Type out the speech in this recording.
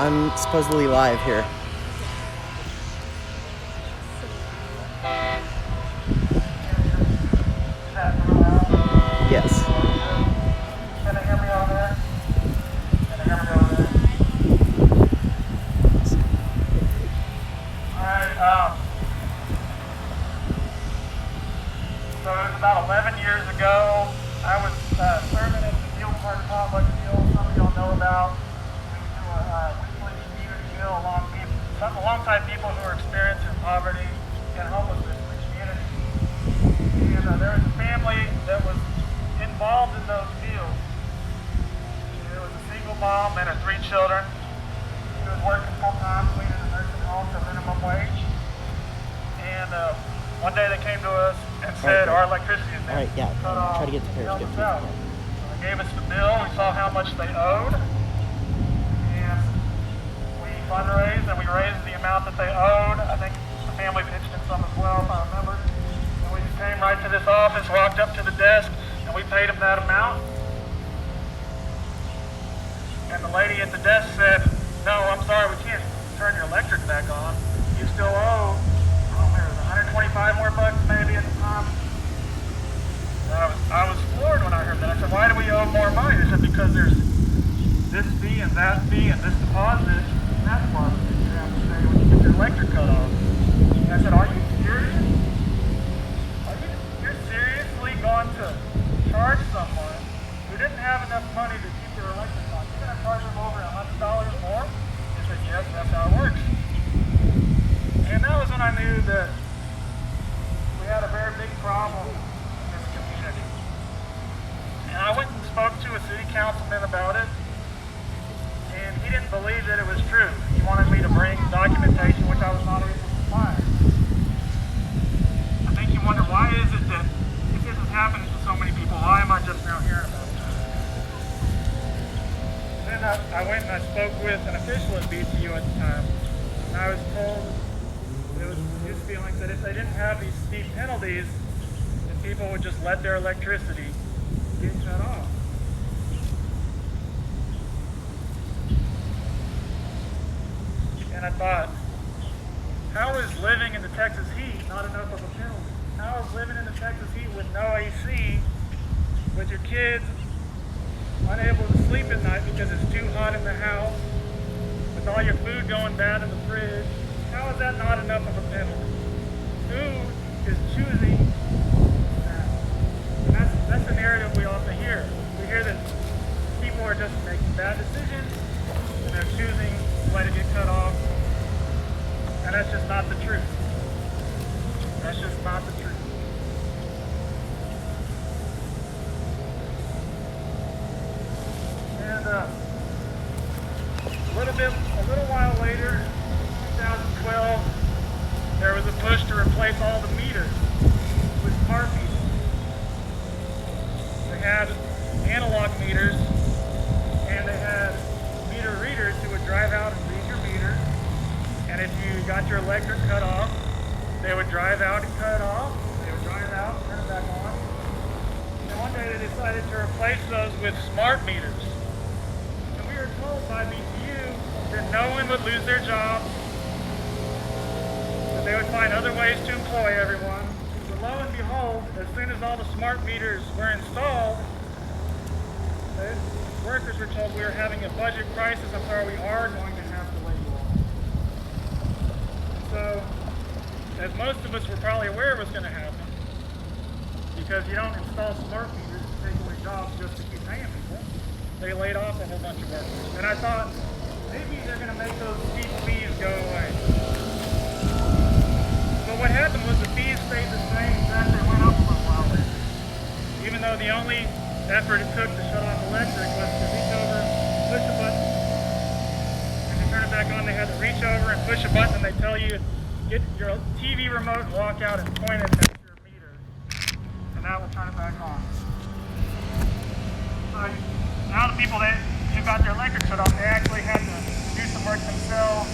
I'm supposedly live here. Yes. Can I hear me on there? Can I hear me on there? Alright, so it was about 11 years ago. I was serving at the Field Park Potluck Deal, some of y'all know about. We do a weekly community meal alongside people who are experiencing poverty and homelessness in the community. And there was a family that was involved in those meals. There was a single mom and her 3 children. She was working full-time, cleaning a nursing home for minimum wage. And one day they came to us and said our electricity has been cut off. Try to get to Paris. So they gave us the bill. We saw how much they owed. And we fundraised and we raised the amount that they owed. I think the family pitched in some as well, if I remember. And we just came right to this office, walked up to the desk, and we paid them that amount. And the lady at the desk said, "No, I'm sorry, we can't turn your electric back on. You still owe, there was 125 more bucks maybe at the time." I was floored when I heard that. I said, "Why do we owe more money?" They said, "Because there's this fee and that fee and this deposit and that deposit that you have to pay when you get your electric cut off." And I said, "Are you serious? You're seriously going to charge someone who didn't have enough money to keep their electric on? You're going to charge them over $100 more?" They said, "Yes, that's how it works." And that was when I knew that we had a very big problem in this community. And I went and spoke to a city councilman about it, and he didn't believe that it was true. He wanted me to bring documentation, which I was not able to find. I think you wonder, why is it that if this is happening to so many people, why am I just now hearing about it? Then I went and I spoke with an official at BTU at the time, and I was told it was his feelings that if they didn't have these steep penalties, then people would just let their electricity get cut off. And I thought, how is living in the Texas heat not enough of a penalty? How is living in the Texas heat with no AC, with your kids unable to sleep at night because it's too hot in the house, with all your food going bad in the fridge? How is that not enough of a penalty? Who is choosing that? And that's the narrative we often hear. We hear that people are just making bad decisions and they're choosing to let it get cut off. And that's just not the truth. That's just not the truth. And a little while later, 2012, there was a push to replace all the meters with smart meters. They had analog meters, and they had meter readers who would drive out and read your meter. And if you got your electric cut off, they would drive out and cut it off. They would drive out and turn it back on. And one day they decided to replace those with smart meters. And we were told by BTU that no one would lose their job, that they would find other ways to employ everyone. But lo and behold, as soon as all the smart meters were installed, the workers were told we were having a budget crisis. I'm sorry, we are going to have to lay you off. So, as most of us were probably aware was going to happen, because you don't install smart meters to take away jobs just to keep paying people, they laid off a whole bunch of workers. And I thought, maybe they're going to make those steep fees go away. But what happened was the fees stayed the same. In fact, they went up for a while later. Even though the only effort it took to shut off electric was to reach over, push a button, and to turn it back on, they had to reach over and push a button, and they tell you, get your TV remote, walk out and point it at your meter, and that will turn it back on. So now the people who got their electric shut off, they actually had to do some work themselves